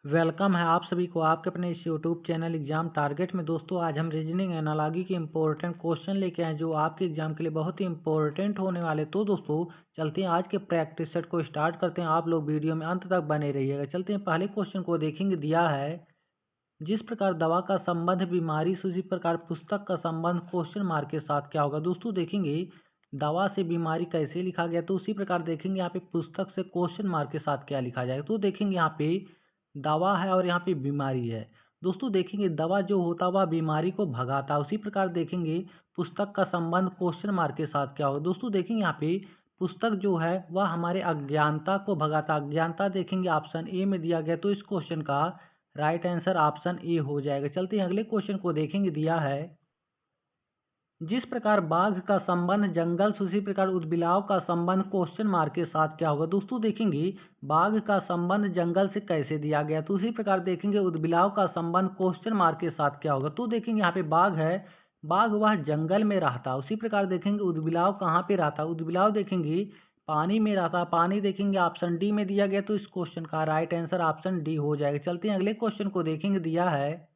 Welcome है आप सभी को आपके अपने इस यूट्यूब चैनल एग्जाम टारगेट में। दोस्तों आज हम रीजनिंग एनालॉजी के इंपॉर्टेंट क्वेश्चन लेके आए जो आपके एग्जाम के लिए बहुत ही इंपॉर्टेंट होने वाले। तो दोस्तों चलते हैं आज के प्रैक्टिस सेट को स्टार्ट करते हैं। आप लोग वीडियो में अंत तक बने रहिएगा। चलते हैं पहले क्वेश्चन को देखेंगे। दिया है जिस प्रकार दवा का संबंध बीमारी से उसी प्रकार पुस्तक का संबंध क्वेश्चन मार्क के साथ क्या होगा। दोस्तों देखेंगे दवा से बीमारी कैसे लिखा गया, तो उसी प्रकार देखेंगे यहाँ पे पुस्तक से क्वेश्चन मार्क के साथ क्या लिखा जाएगा। तो देखेंगे यहाँ पे दवा है और यहाँ पे बीमारी है। दोस्तों देखेंगे दवा जो होता है वह बीमारी को भगाता है, उसी प्रकार देखेंगे पुस्तक का संबंध क्वेश्चन मार्क के साथ क्या होगा। दोस्तों देखेंगे यहाँ पे पुस्तक जो है वह हमारे अज्ञानता को भगाता। अज्ञानता देखेंगे ऑप्शन ए में दिया गया, तो इस क्वेश्चन का राइट आंसर ऑप्शन ए हो जाएगा। चलते हैं अगले क्वेश्चन को देखेंगे। दिया है जिस प्रकार बाघ का संबंध जंगल से उसी प्रकार उदबिलाव का संबंध क्वेश्चन मार्क के साथ क्या होगा। दोस्तों देखेंगे बाघ का संबंध जंगल से कैसे दिया गया, तो उसी प्रकार देखेंगे उदबिलाव का संबंध क्वेश्चन मार्क के साथ क्या होगा। तो देखेंगे यहाँ पे बाघ है, बाघ वह जंगल में रहता, उसी प्रकार देखेंगे उदबिलाव कहाँ पे रहता। उदबिलाव देखेंगे पानी में रहता। पानी देखेंगे ऑप्शन डी में दिया गया, तो इस क्वेश्चन का राइट आंसर ऑप्शन डी हो जाएगा। चलते हैं अगले क्वेश्चन को देखेंगे। दिया है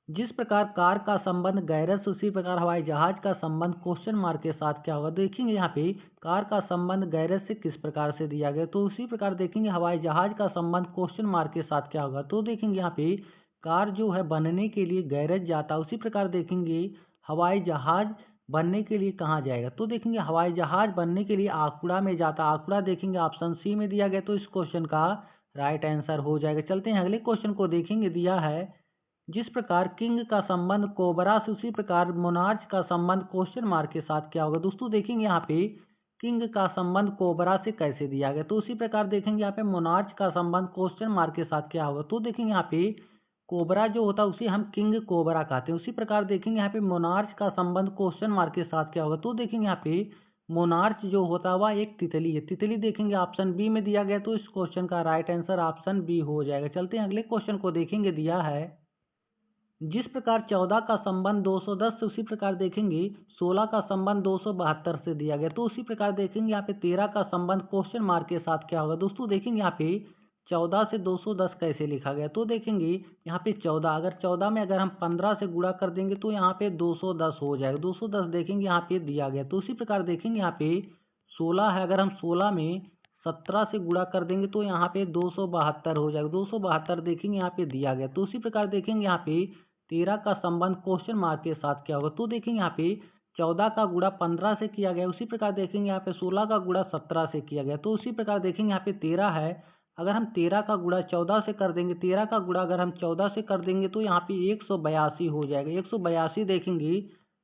जिस प्रकार कार का संबंध गैरेज से उसी प्रकार हवाई जहाज का संबंध क्वेश्चन मार्क के साथ क्या होगा। देखेंगे यहाँ पे कार का संबंध गैरेज से किस प्रकार से दिया गया, तो उसी प्रकार देखेंगे हवाई जहाज का संबंध क्वेश्चन मार्क के साथ क्या होगा। तो देखेंगे यहाँ पे कार जो है बनने के लिए गैरेज जाता, उसी प्रकार देखेंगे हवाई जहाज बनने के लिए कहाँ जाएगा। तो देखेंगे हवाई जहाज बनने के लिए आकुड़ा में जाता। आकुड़ा देखेंगे ऑप्शन सी में दिया गया, तो इस क्वेश्चन का राइट आंसर हो जाएगा। चलते हैं अगले क्वेश्चन को देखेंगे। दिया है जिस प्रकार किंग का संबंध कोबरा से उसी प्रकार मोनार्च का संबंध क्वेश्चन मार्क के साथ क्या होगा। दोस्तों देखेंगे यहाँ पे किंग का संबंध कोबरा से कैसे दिया गया, तो उसी प्रकार देखेंगे यहाँ पे मोनार्च का संबंध क्वेश्चन मार्क के साथ क्या होगा। तो देखेंगे यहाँ पे कोबरा जो होता है उसे हम किंग कोबरा कहते हैं, उसी प्रकार देखेंगे यहाँ पे मोनार्च का संबंध क्वेश्चन मार्क के साथ क्या होगा। तो देखेंगे यहाँ पे मोनार्च जो होता है वह एक तितली है। तितली देखेंगे ऑप्शन बी में दिया गया, तो इस क्वेश्चन का राइट आंसर ऑप्शन बी हो जाएगा। चलते हैं अगले क्वेश्चन को देखेंगे। दिया है जिस प्रकार 14 का संबंध 210 से उसी प्रकार देखेंगे 16 का संबंध 272 से दिया गया, तो उसी प्रकार देखेंगे यहाँ पे 13 का संबंध क्वेश्चन मार्क के साथ क्या होगा। दोस्तों देखेंगे यहाँ पे 14 से 210 कैसे लिखा गया, तो देखेंगे यहाँ पे 14, अगर 14 में अगर हम 15 से गुणा कर देंगे तो यहाँ पे 210 हो जाएगा। 210 देखेंगे यहाँ पे दिया गया, तो उसी प्रकार देखेंगे यहाँ पे 16 है, अगर हम 16 में 17 से गुणा कर देंगे तो यहाँ पे 272 हो जाएगा। 272 देखेंगे यहाँ पे दिया गया, तो उसी प्रकार देखेंगे यहाँ पे 13 का संबंध क्वेश्चन मार्क के साथ क्या होगा। तो देखेंगे यहाँ पे 14 का गुणा 15 से किया गया, उसी प्रकार देखेंगे यहाँ पे 16 का गुणा 17 से किया गया, तो उसी प्रकार देखेंगे यहाँ पे 13 है, अगर हम 13 का गुणा 14 से कर देंगे, 13 का गुणा अगर हम 14 से कर देंगे तो यहाँ पे 182 हो जाएगा। 182 देखेंगे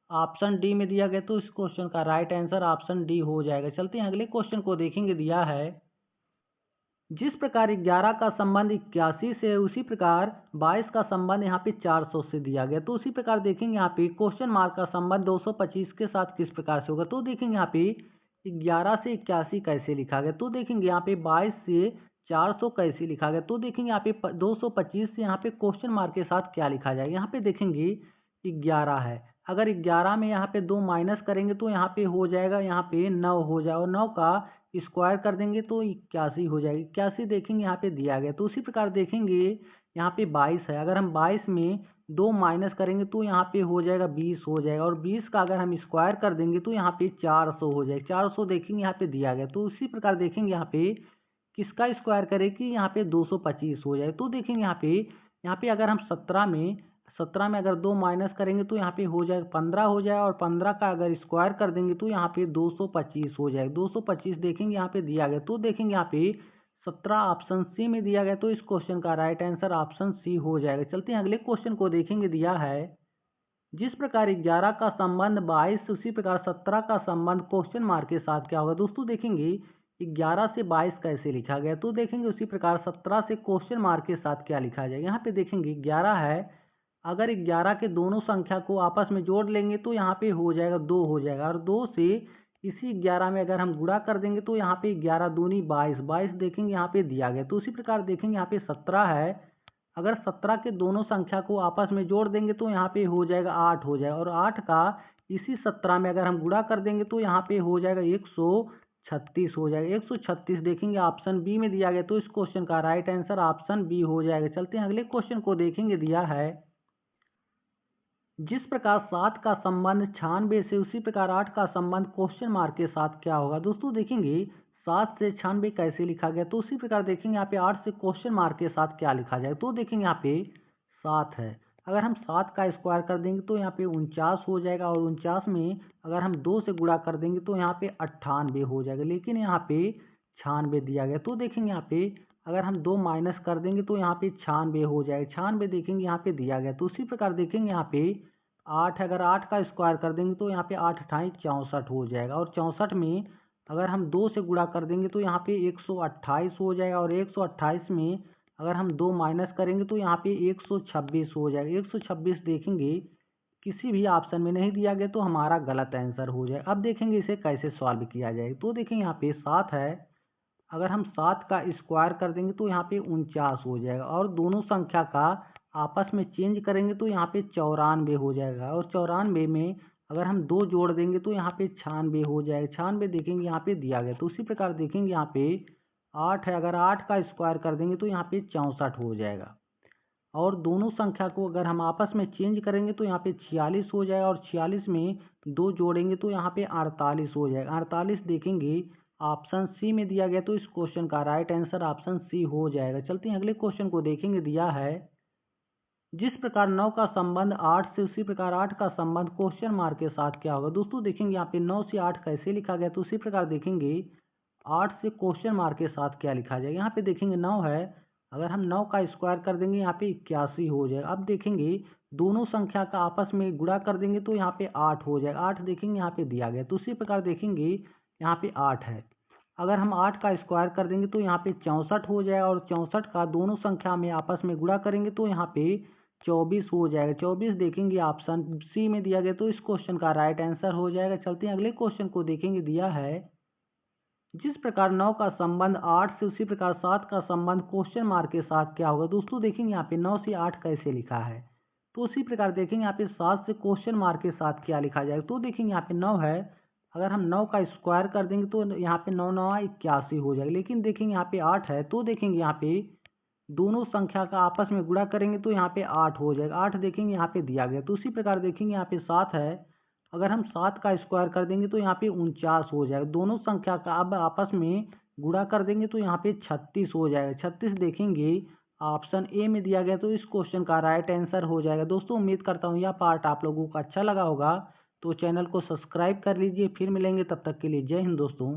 ऑप्शन डी में दिया गया, तो इस क्वेश्चन का राइट आंसर ऑप्शन डी हो जाएगा। चलते हैं अगले क्वेश्चन को देखेंगे। दिया है जिस प्रकार 11 का संबंध 81 से उसी प्रकार 22 का संबंध यहाँ पे 400 से दिया गया, तो उसी प्रकार देखेंगे यहाँ पे क्वेश्चन मार्क का संबंध 225 के साथ किस प्रकार से होगा। तो देखेंगे यहाँ पे 11 से 81 कैसे लिखा गया, तो देखेंगे यहाँ पे 22 से 400 कैसे लिखा गया। तो देखेंगे यहाँ पे 225 से यहाँ पे क्वेश्चन मार्क के साथ क्या लिखा जाएगा। यहाँ पे देखेंगे 11 है, अगर 11 में यहाँ पे 2 माइनस करेंगे तो यहाँ पे हो जाएगा, यहाँ पे 9 हो जाएगा, और 9 का स्क्वायर कर देंगे तो 81 हो जाएगी। 81 देखेंगे यहाँ पे दिया गया, तो उसी प्रकार देखेंगे यहाँ पे 22 है, अगर हम 22 में 2 माइनस करेंगे तो यहाँ पे हो जाएगा 20 हो जाएगा, और 20 का अगर हम स्क्वायर कर देंगे तो यहाँ पे 400 हो जाएगा। 400 देखेंगे यहाँ पे दिया गया, तो उसी प्रकार देखेंगे यहाँ पे किसका स्क्वायर करें कि यहाँ पे 225 हो जाए। तो देखेंगे यहाँ पे अगर हम 17 में अगर 2 माइनस करेंगे तो यहाँ पे हो जाएगा 15 हो जाए, और 15 का अगर स्क्वायर कर देंगे तो यहाँ पे 225 हो जाएगा। 225 देखेंगे यहाँ पे दिया गया, तो देखेंगे यहाँ पे 17 ऑप्शन सी में दिया गया, तो इस क्वेश्चन का राइट आंसर ऑप्शन सी हो जाएगा। चलते हैं अगले क्वेश्चन को देखेंगे। दिया है जिस प्रकार 11 का संबंध 22 उसी प्रकार 17 का संबंध क्वेश्चन मार्क के साथ क्या होगा। दोस्तों देखेंगे 11 से 22 कैसे लिखा गया, तो देखेंगे उसी प्रकार 17 से क्वेश्चन मार्क के साथ क्या लिखा जाएगा। यहाँ पे देखेंगे 11 है, अगर 11 के दोनों संख्या को आपस में जोड़ लेंगे तो यहाँ पे हो जाएगा 2 हो जाएगा, और 2 से इसी 11 में अगर हम गुणा कर देंगे तो यहाँ पे 11 दूनी 22, 22 देखेंगे यहाँ पे दिया गया, तो उसी प्रकार देखेंगे यहाँ पे 17 है, अगर 17 के दोनों संख्या को आपस में जोड़ देंगे तो यहाँ पे हो जाएगा 8 हो जाएगा, और 8 का इसी 17 में अगर हम गुणा कर देंगे तो यहाँ पे हो जाएगा 36 हो जाएगा। 136 देखेंगे ऑप्शन बी में दिया गया, तो इस क्वेश्चन का राइट आंसर ऑप्शन बी हो जाएगा। चलते हैं अगले क्वेश्चन को देखेंगे। दिया है जिस प्रकार 7 का संबंध 96 से, उसी प्रकार 8 का संबंध क्वेश्चन मार्क के साथ क्या होगा। दोस्तों देखेंगे 7 से 96 कैसे लिखा गया, तो उसी प्रकार देखेंगे यहाँ पे 8 से क्वेश्चन मार्क के साथ क्या लिखा जाए। तो देखेंगे यहाँ पे 7 है, अगर हम 7 का स्क्वायर कर देंगे तो यहाँ पे 49 हो जाएगा, और 49 में अगर हम 2 से गुणा कर देंगे तो यहाँ पे 98 हो जाएगा, लेकिन यहाँ पे 96 दिया गया। तो देखेंगे यहाँ पे अगर हम 2 माइनस कर देंगे तो यहाँ पे 96 हो जाएगा। 96 देखेंगे यहाँ पे दिया गया, तो उसी प्रकार देखेंगे यहाँ पे 8, अगर 8 का स्क्वायर कर देंगे तो यहाँ पे 8 अठाई 64 हो जाएगा, और 64 में अगर हम 2 से गुणा कर देंगे तो यहाँ पे 128 हो जाएगा, और 128 में अगर हम 2 माइनस करेंगे तो यहाँ पे 126 हो जाएगा। 126 देखेंगे किसी भी ऑप्शन में नहीं दिया गया, तो हमारा गलत आंसर हो जाएगा। अब देखेंगे इसे कैसे सॉल्व किया जाए। तो देखेंगे यहाँ पे 7 है, अगर हम 7 का स्क्वायर कर देंगे तो यहाँ पे 49 हो जाएगा, और दोनों संख्या का आपस में चेंज करेंगे तो यहाँ पे 94 हो जाएगा, और 94 में अगर हम 2 जोड़ देंगे तो यहाँ पे 96 हो जाएगा। 96 देखेंगे यहाँ पे दिया गया, तो उसी प्रकार देखेंगे यहाँ पे 8 है, अगर 8 का स्क्वायर कर देंगे तो यहाँ पे 64 हो जाएगा, और दोनों संख्या को अगर हम आपस में चेंज करेंगे तो यहाँ पे 46 हो जाएगा, और 46 में 2 जोड़ेंगे तो यहाँ पे 48 हो जाएगा। 48 देखेंगे ऑप्शन सी में दिया गया, तो इस क्वेश्चन का राइट आंसर ऑप्शन सी हो जाएगा। चलते हैं अगले क्वेश्चन को देखेंगे। दिया है जिस प्रकार 9 का संबंध 8 से, उसी प्रकार 8 का संबंध क्वेश्चन मार्क के साथ क्या होगा। दोस्तों देखेंगे यहाँ पे 9 से 8 कैसे लिखा गया, तो उसी प्रकार देखेंगे 8 से क्वेश्चन मार्क के साथ क्या लिखा जाएगा। यहाँ पे देखेंगे 9 है, अगर हम 9 का स्क्वायर कर देंगे यहाँ पे 81 हो जाएगा। अब देखेंगे दोनों संख्या का आपस में गुणा कर देंगे तो यहाँ पे 8 हो जाएगा। 8 देखेंगे यहाँ पे दिया गया, तो उसी प्रकार देखेंगे यहाँ पे 8 है, अगर हम 8 का स्क्वायर कर देंगे तो यहाँ पे 64 हो जाएगा, और 64 का दोनों संख्या में आपस में गुणा करेंगे तो यहाँ पे 24 हो जाएगा। 24 देखेंगे ऑप्शन सी में दिया गया, तो इस क्वेश्चन का राइट आंसर हो जाएगा। चलते हैं अगले क्वेश्चन को देखेंगे। दिया है जिस प्रकार 9 का संबंध 8 से, उसी प्रकार 7 का संबंध क्वेश्चन मार्क के साथ क्या होगा। दोस्तों देखेंगे यहाँ पे 9 से 8 कैसे लिखा है, तो उसी प्रकार देखेंगे यहाँ पे 7 से क्वेश्चन मार्क के साथ क्या लिखा जाएगा। तो देखेंगे यहाँ पे 9 है, अगर हम 9 का स्क्वायर कर देंगे तो यहाँ पे 9 9 81 हो जाएगा, लेकिन देखेंगे यहाँ पे 8 है, तो देखेंगे यहाँ पे दोनों संख्या का आपस में गुणा करेंगे तो यहाँ पे 8 हो जाएगा। 8 देखेंगे यहाँ पे दिया गया, तो उसी प्रकार देखेंगे यहाँ पे 7 है, अगर हम 7 का स्क्वायर कर देंगे तो यहाँ पे 49 हो जाएगा। दोनों संख्या का अब आपस में गुणा कर देंगे तो यहाँ पे 36 हो जाएगा। 36 देखेंगे ऑप्शन ए में दिया गया, तो इस क्वेश्चन का राइट आंसर हो जाएगा। दोस्तों उम्मीद करता हूँ यह पार्ट आप लोगों को अच्छा लगा होगा, तो चैनल को सब्सक्राइब कर लीजिए। फिर मिलेंगे, तब तक के लिए जय हिंद दोस्तों।